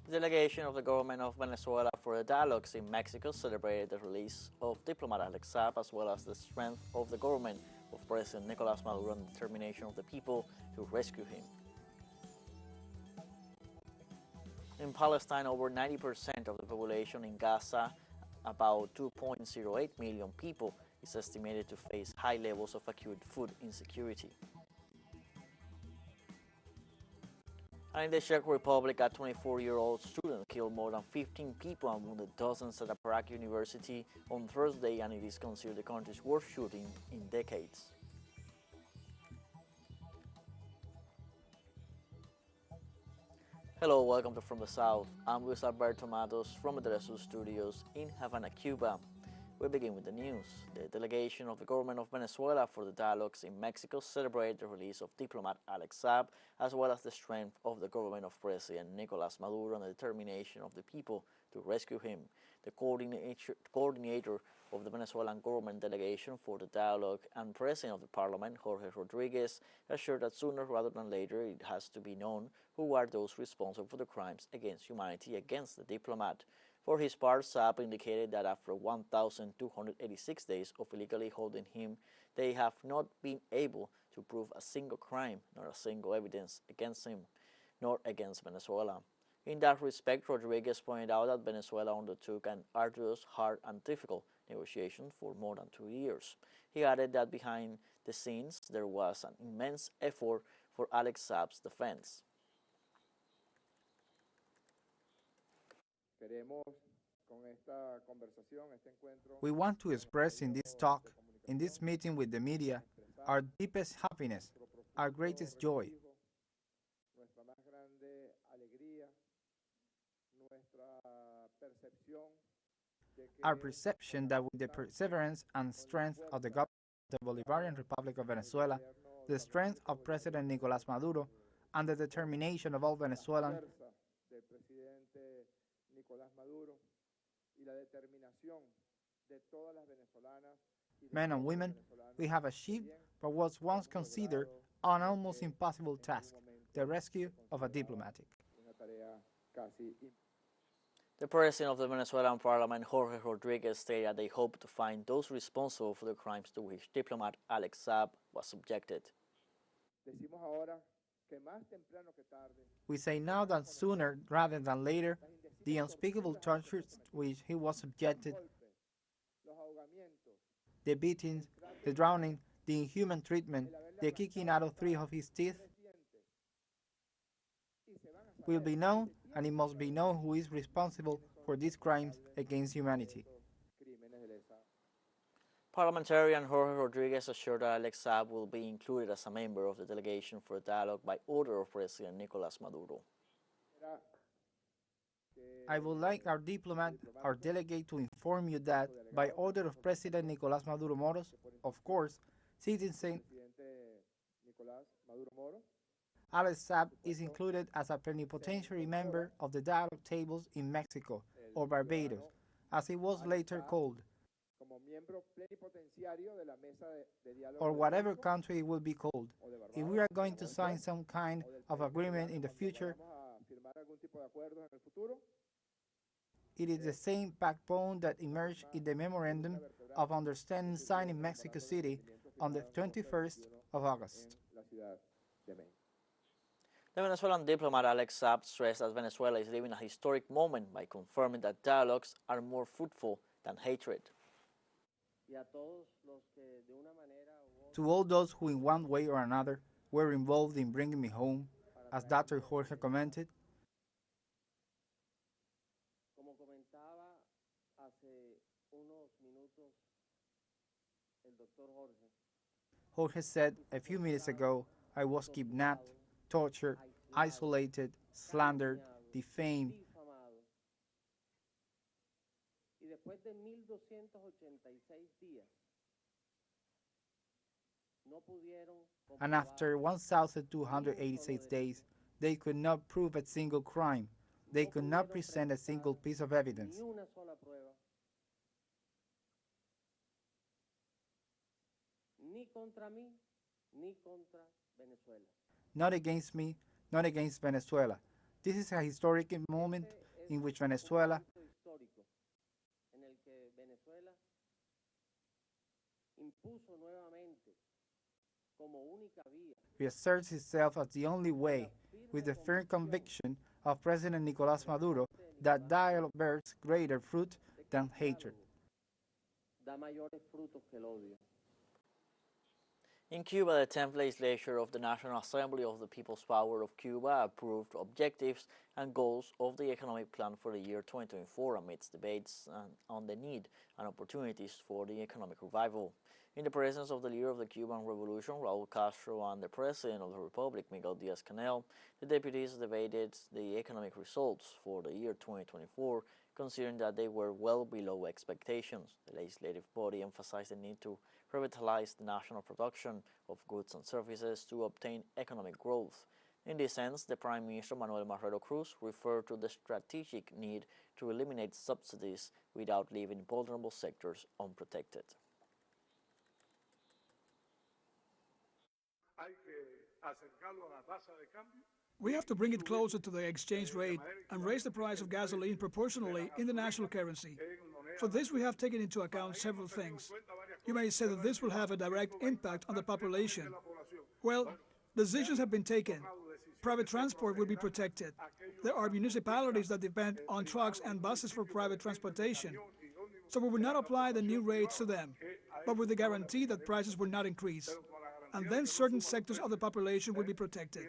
The delegation of the government of Venezuela for the dialogues in Mexico celebrated the release of diplomat Alex Saab as well as the strength of the government of President Nicolas Maduro and the determination of the people to rescue him. In Palestine, over 90% of the population in Gaza, about 2.08 million people, is estimated to face high levels of acute food insecurity. And in the Czech Republic, a 24-year-old student killed more than 15 people and wounded dozens at a Prague university on Thursday, and it is considered the country's worst shooting in decades. Hello, welcome to From the South. I'm Luis Alberto Matos from the teleSUR studios in Havana, Cuba. We begin with the news. The delegation of the government of Venezuela for the dialogues in Mexico celebrated the release of diplomat Alex Saab, as well as the strength of the government of President Nicolas Maduro and the determination of the people to rescue him. The coordinator of the Venezuelan government delegation for the dialogue and president of the parliament, Jorge Rodriguez, assured that sooner rather than later it has to be known who are those responsible for the crimes against humanity against the diplomat. For his part, Saab indicated that after 1,286 days of illegally holding him, they have not been able to prove a single crime, nor a single evidence against him, nor against Venezuela. In that respect, Rodriguez pointed out that Venezuela undertook an arduous, hard, and difficult negotiation for more than 2 years. He added that behind the scenes there was an immense effort for Alex Saab's defense. We want to express in this talk, in this meeting with the media, our deepest happiness, our greatest joy. Our perception that with the perseverance and strength of the government of the Bolivarian Republic of Venezuela, the strength of President Nicolas Maduro, and the determination of all Venezuelans, men and women, we have achieved what was once considered an almost impossible task, the rescue of a diplomat. The president of the Venezuelan parliament, Jorge Rodriguez, stated that they hope to find those responsible for the crimes to which diplomat Alex Saab was subjected. We say now that sooner rather than later, the unspeakable tortures to which he was subjected, the beatings, the drowning, the inhuman treatment, the kicking out of 3 of his teeth, will be known, and it must be known who is responsible for these crimes against humanity. Parliamentarian Jorge Rodriguez assured that Alex Saab will be included as a member of the delegation for dialogue by order of President Nicolas Maduro. I would like our diplomat, our delegate, to inform you that, by order of President Nicolas Maduro Moros, of course, citizen Alex Saab is included as a plenipotentiary member of the dialogue tables in Mexico, or Barbados, as it was later called, or whatever country it will be called. If we are going to sign some kind of agreement in the future, it is the same backbone that emerged in the Memorandum of Understanding signed in Mexico City on the 21st of August. The Venezuelan diplomat Alex Saab stressed that Venezuela is living a historic moment by confirming that dialogues are more fruitful than hatred. To all those who in one way or another were involved in bringing me home, as Dr. Jorge commented, Jorge said a few minutes ago, I was kidnapped, tortured, isolated, slandered, defamed, and after 1,286 days, they could not prove a single crime. They could not present a single piece of evidence. Not against me, not against Venezuela. This is a historic moment in which Venezuela reasserts itself as the only way, with the firm conviction of President Nicolás Maduro that dialogue bears greater fruit than hatred. In Cuba, the 10th legislature of the National Assembly of the People's Power of Cuba approved objectives and goals of the economic plan for the year 2024 amidst debates on the need and opportunities for the economic revival. In the presence of the leader of the Cuban Revolution, Raúl Castro, and the President of the Republic, Miguel Díaz-Canel, the deputies debated the economic results for the year 2024, considering that they were well below expectations. The legislative body emphasized the need to revitalize the national production of goods and services to obtain economic growth. In this sense, the Prime Minister Manuel Marrero Cruz referred to the strategic need to eliminate subsidies without leaving vulnerable sectors unprotected. We have to bring it closer to the exchange rate and raise the price of gasoline proportionally in the national currency. For this, we have taken into account several things. You may say that this will have a direct impact on the population. Well, decisions have been taken. Private transport will be protected. There are municipalities that depend on trucks and buses for private transportation. So we will not apply the new rates to them, but with the guarantee that prices will not increase. And then certain sectors of the population will be protected.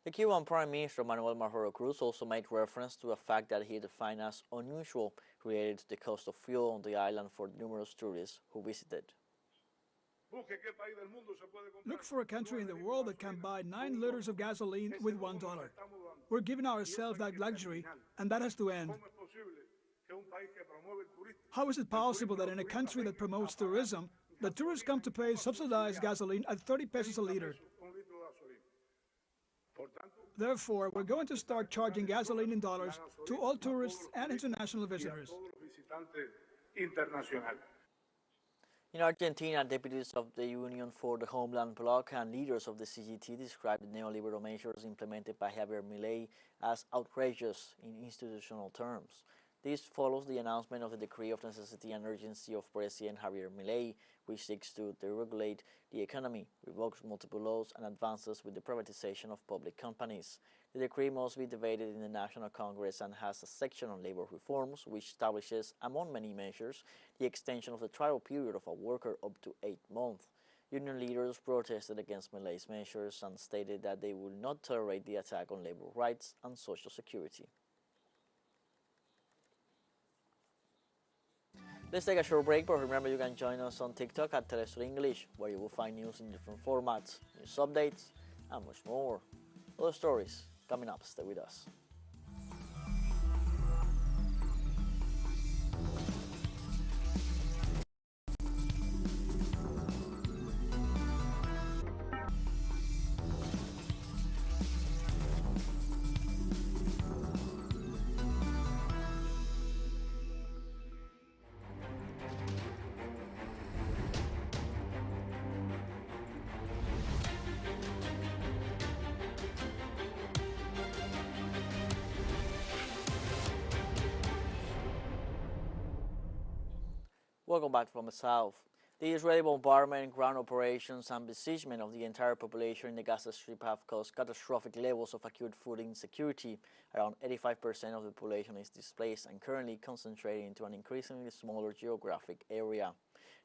The Cuban Prime Minister Manuel Marrero Cruz also made reference to a fact that he defined as unusual related to the cost of fuel on the island for numerous tourists who visited. Look for a country in the world that can buy 9 liters of gasoline with $1. We're giving ourselves that luxury, and that has to end. How is it possible that in a country that promotes tourism, the tourists come to pay subsidized gasoline at 30 pesos a liter? Therefore, we're going to start charging gasoline in dollars to all tourists and international visitors. In Argentina, deputies of the Union for the Homeland Bloc and leaders of the CGT described the neoliberal measures implemented by Javier Milei as outrageous in institutional terms. This follows the announcement of the Decree of Necessity and Urgency of President Javier Milei, which seeks to deregulate the economy, revokes multiple laws, and advances with the privatization of public companies. The decree must be debated in the National Congress and has a section on labor reforms, which establishes, among many measures, the extension of the trial period of a worker up to 8 months. Union leaders protested against Milei's measures and stated that they will not tolerate the attack on labor rights and social security. Let's take a short break, but remember you can join us on TikTok at teleSUR English, where you will find news in different formats, news updates, and much more. Other stories coming up. Stay with us. Welcome back from the south. The Israeli bombardment, ground operations, and besiegement of the entire population in the Gaza Strip have caused catastrophic levels of acute food insecurity. Around 85% of the population is displaced and currently concentrated into an increasingly smaller geographic area.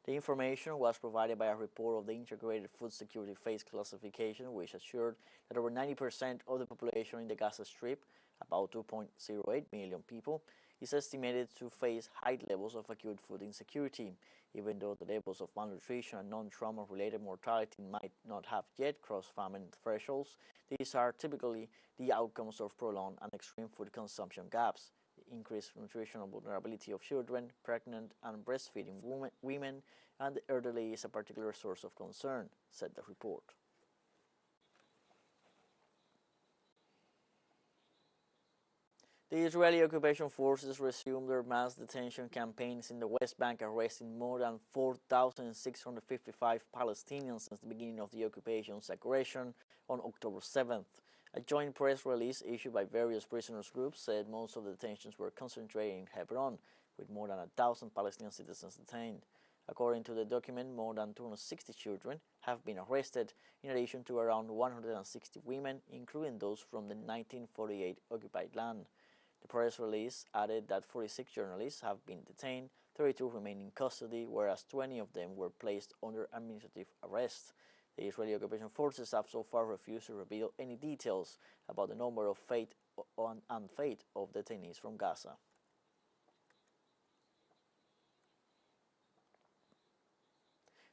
The information was provided by a report of the Integrated Food Security Phase Classification, which assured that over 90% of the population in the Gaza Strip, about 2.08 million people, is estimated to face high levels of acute food insecurity. Even though the levels of malnutrition and non-trauma-related mortality might not have yet crossed famine thresholds, these are typically the outcomes of prolonged and extreme food consumption gaps. The increased nutritional vulnerability of children, pregnant and breastfeeding women, and the elderly is a particular source of concern, said the report. The Israeli occupation forces resumed their mass detention campaigns in the West Bank, arresting more than 4,655 Palestinians since the beginning of the occupation's aggression on October 7th. A joint press release issued by various prisoners groups said most of the detentions were concentrated in Hebron, with more than 1,000 Palestinian citizens detained. According to the document, more than 260 children have been arrested, in addition to around 160 women, including those from the 1948 occupied land. The press release added that 46 journalists have been detained, 32 remain in custody, whereas 20 of them were placed under administrative arrest. The Israeli occupation forces have so far refused to reveal any details about the number of fate of detainees from Gaza.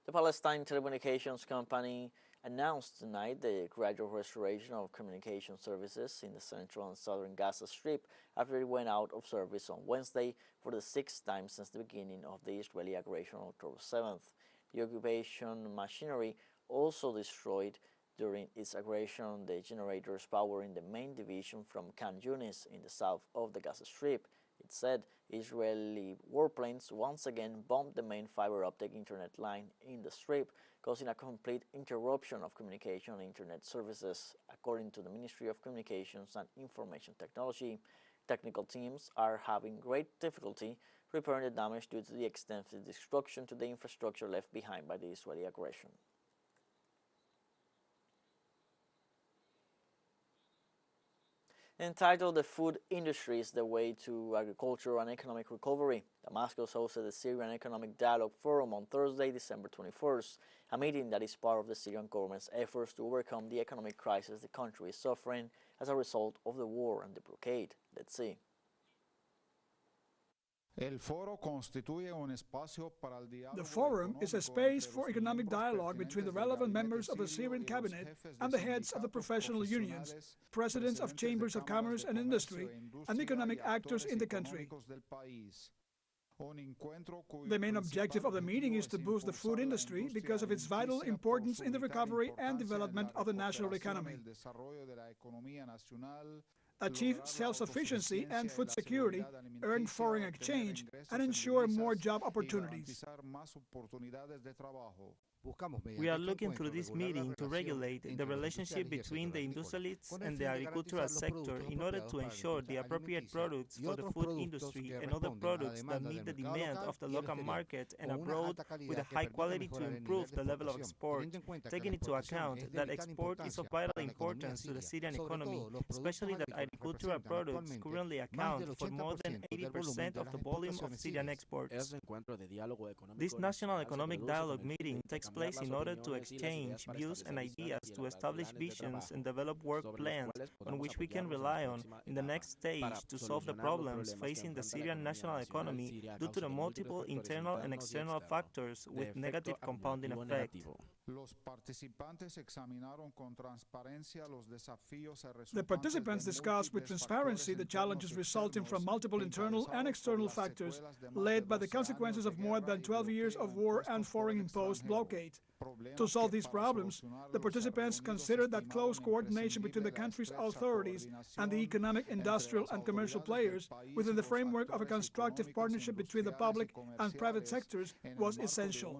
The Palestine telecommunications company announced tonight the gradual restoration of communication services in the central and southern Gaza Strip after it went out of service on Wednesday for the sixth time since the beginning of the Israeli aggression on October 7th. The occupation machinery also destroyed during its aggression the generators powering the main division from Khan Yunis in the south of the Gaza Strip. It said Israeli warplanes once again bombed the main fiber optic internet line in the Strip, causing a complete interruption of communication and internet services. According to the Ministry of Communications and Information Technology, technical teams are having great difficulty repairing the damage due to the extensive destruction to the infrastructure left behind by the Israeli aggression. Entitled "The Food Industry is the Way to Agriculture and Economic Recovery," Damascus hosted the Syrian Economic Dialogue Forum on Thursday, December 21st, a meeting that is part of the Syrian government's efforts to overcome the economic crisis the country is suffering as a result of the war and the blockade. Let's see. The forum is a space for economic dialogue between the relevant members of the Syrian cabinet and the heads of the professional unions, presidents of chambers of commerce and industry, and economic actors in the country. The main objective of the meeting is to boost the food industry because of its vital importance in the recovery and development of the national economy, achieve self-sufficiency and food security, earn foreign exchange, and ensure more job opportunities. We are looking through this meeting to regulate the relationship between the industrialists and the agricultural sector in order to ensure the appropriate products for the food industry and other products that meet the demand of the local market and abroad with a high quality to improve the level of export, taking into account that export is of vital importance to the Syrian economy, especially that agricultural products currently account for more than 80% of the volume of Syrian exports. This National Economic Dialogue meeting takes place in order to exchange views and ideas to establish visions and develop work plans on which we can rely on in the next stage to solve the problems facing the Syrian national economy due to the multiple internal and external factors with negative compounding effect. The participants discussed with transparency the challenges resulting from multiple internal and external factors led by the consequences of more than 12 years of war and foreign-imposed blockade. To solve these problems, the participants considered that close coordination between the country's authorities and the economic, industrial, and commercial players within the framework of a constructive partnership between the public and private sectors was essential.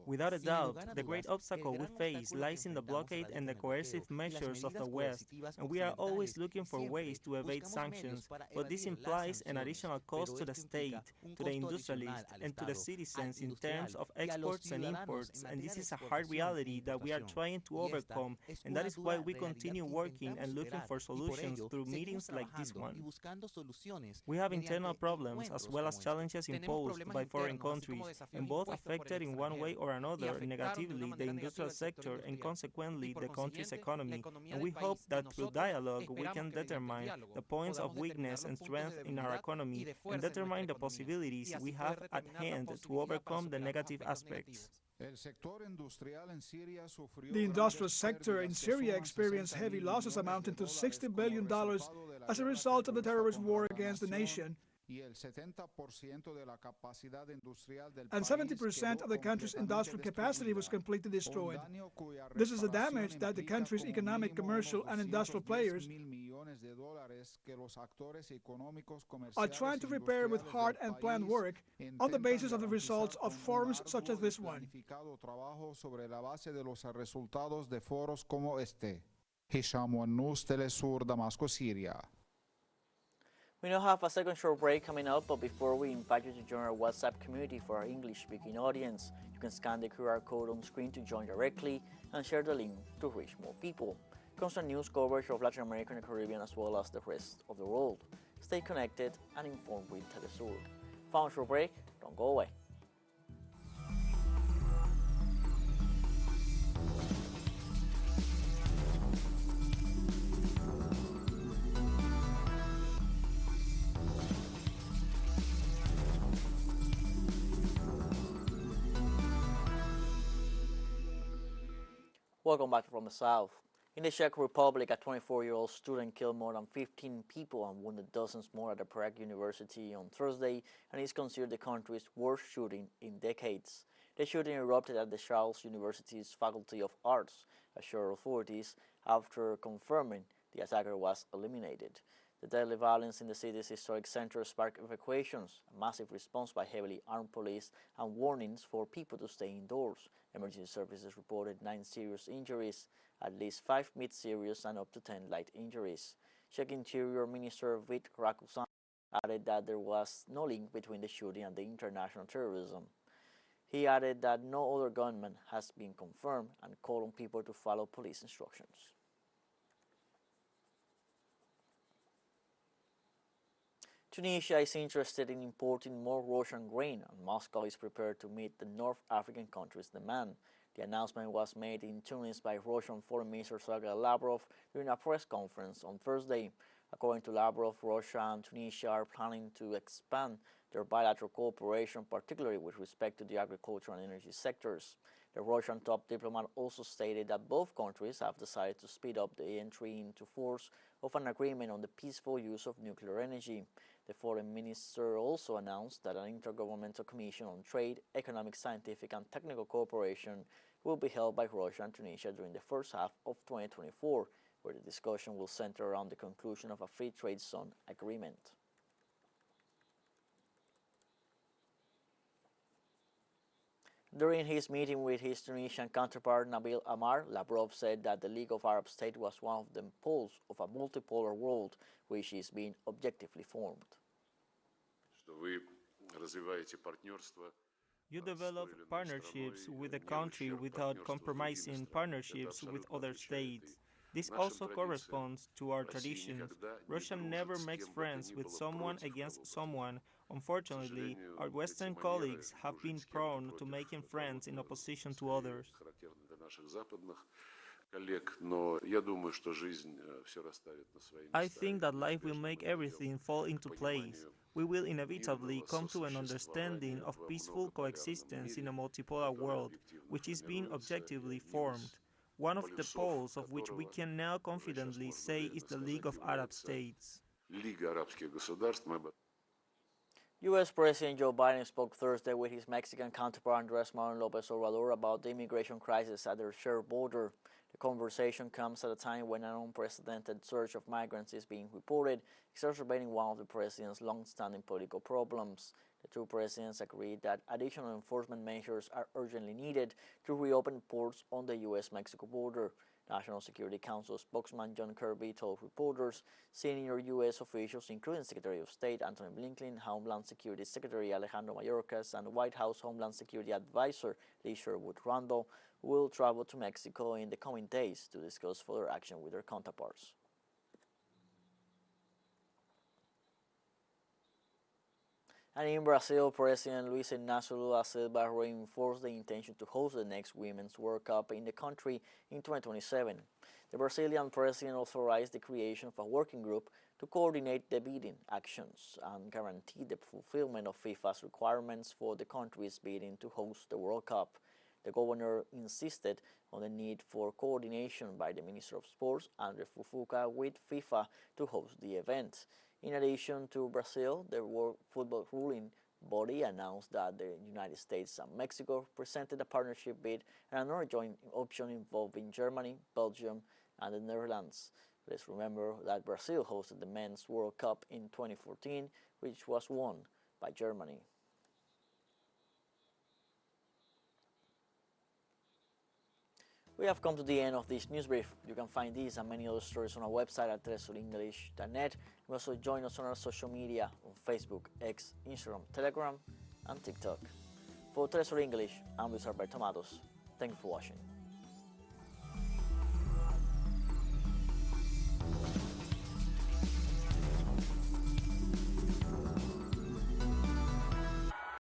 Without a doubt, the great obstacle we face lies in the blockade and the coercive measures of the West, and we are always looking for ways to evade sanctions, but this implies an additional cost to the state, to the industrialists, and to the citizens in terms of exports and imports, and this is a hard reality that we are trying to overcome, and that is why we continue working and looking for solutions through meetings like this one. We have internal problems as well as challenges imposed by foreign countries, and both affected in one way or another negatively the industrial sector and consequently the country's economy, and we hope that through dialogue we can determine the points of weakness and strength in our economy and determine the possibilities we have at hand to overcome the negative aspects. The industrial sector in Syria experienced heavy losses amounting to $60 billion as a result of the terrorist war against the nation, and 70% of the country's industrial capacity was completely destroyed. This is a damage that the country's economic, commercial, and industrial players are trying to repair with hard and planned work on the basis of the results of forums such as this one. teleSUR, We now have a second short break coming up, but before we invite you to join our WhatsApp community for our English-speaking audience, you can scan the QR code on screen to join directly and share the link to reach more people. Constant news coverage of Latin America and the Caribbean as well as the rest of the world. Stay connected and informed with teleSUR. Found short break, don't go away. Welcome back from the South. In the Czech Republic, a 24-year-old student killed more than 15 people and wounded dozens more at the Prague University on Thursday, and is considered the country's worst shooting in decades. The shooting erupted at the Charles University's Faculty of Arts, assured authorities, after confirming the attacker was eliminated. The deadly violence in the city's historic center sparked evacuations, a massive response by heavily armed police, and warnings for people to stay indoors. Emergency services reported 9 serious injuries, at least 5 mid-serious and up to 10 light injuries. Czech Interior Minister Vít Rakušan added that there was no link between the shooting and the international terrorism. He added that no other gunman has been confirmed and called on people to follow police instructions. Tunisia is interested in importing more Russian grain, and Moscow is prepared to meet the North African country's demand. The announcement was made in Tunis by Russian Foreign Minister Sergei Lavrov during a press conference on Thursday. According to Lavrov, Russia and Tunisia are planning to expand their bilateral cooperation, particularly with respect to the agriculture and energy sectors. The Russian top diplomat also stated that both countries have decided to speed up the entry into force of an agreement on the peaceful use of nuclear energy. The foreign minister also announced that an intergovernmental commission on trade, economic, scientific, and technical cooperation will be held by Russia and Tunisia during the first half of 2024, where the discussion will center around the conclusion of a free trade zone agreement. During his meeting with his Tunisian counterpart Nabil Amar, Lavrov said that the League of Arab States was one of the poles of a multipolar world which is being objectively formed. You develop partnerships with a country without compromising partnerships with other states. This also corresponds to our traditions. Russia never makes friends with someone against someone. Unfortunately, our Western colleagues have been prone to making friends in opposition to others. I think that life will make everything fall into place. We will inevitably come to an understanding of peaceful coexistence in a multipolar world, which is being objectively formed. One of the poles of which we can now confidently say is the League of Arab States. U.S. President Joe Biden spoke Thursday with his Mexican counterpart Andrés Manuel López Obrador about the immigration crisis at their shared border. The conversation comes at a time when an unprecedented surge of migrants is being reported, exacerbating one of the president's long-standing political problems. The two presidents agreed that additional enforcement measures are urgently needed to reopen ports on the U.S.-Mexico border. National Security Council spokesman John Kirby told reporters senior U.S. officials, including Secretary of State Antony Blinken, Homeland Security Secretary Alejandro Mayorkas, and White House Homeland Security Advisor Lee Sherwood-Randall, will travel to Mexico in the coming days to discuss further action with their counterparts. And in Brazil, President Luiz Inácio Lula da Silva reinforced the intention to host the next Women's World Cup in the country in 2027. The Brazilian president authorized the creation of a working group to coordinate the bidding actions and guarantee the fulfillment of FIFA's requirements for the country's bidding to host the World Cup. The governor insisted on the need for coordination by the Minister of Sports, André Fufuca, with FIFA to host the event. In addition to Brazil, the World Football ruling body announced that the United States and Mexico presented a partnership bid and another joint option involving Germany, Belgium, and the Netherlands. Let's remember that Brazil hosted the Men's World Cup in 2014, which was won by Germany. We have come to the end of this news brief. You can find these and many other stories on our website at telesurenglish.net. You also join us on our social media on Facebook, X, Instagram, Telegram, and TikTok. For TeleSUR English, I'm Luis Alberto Matos. Thank you for watching.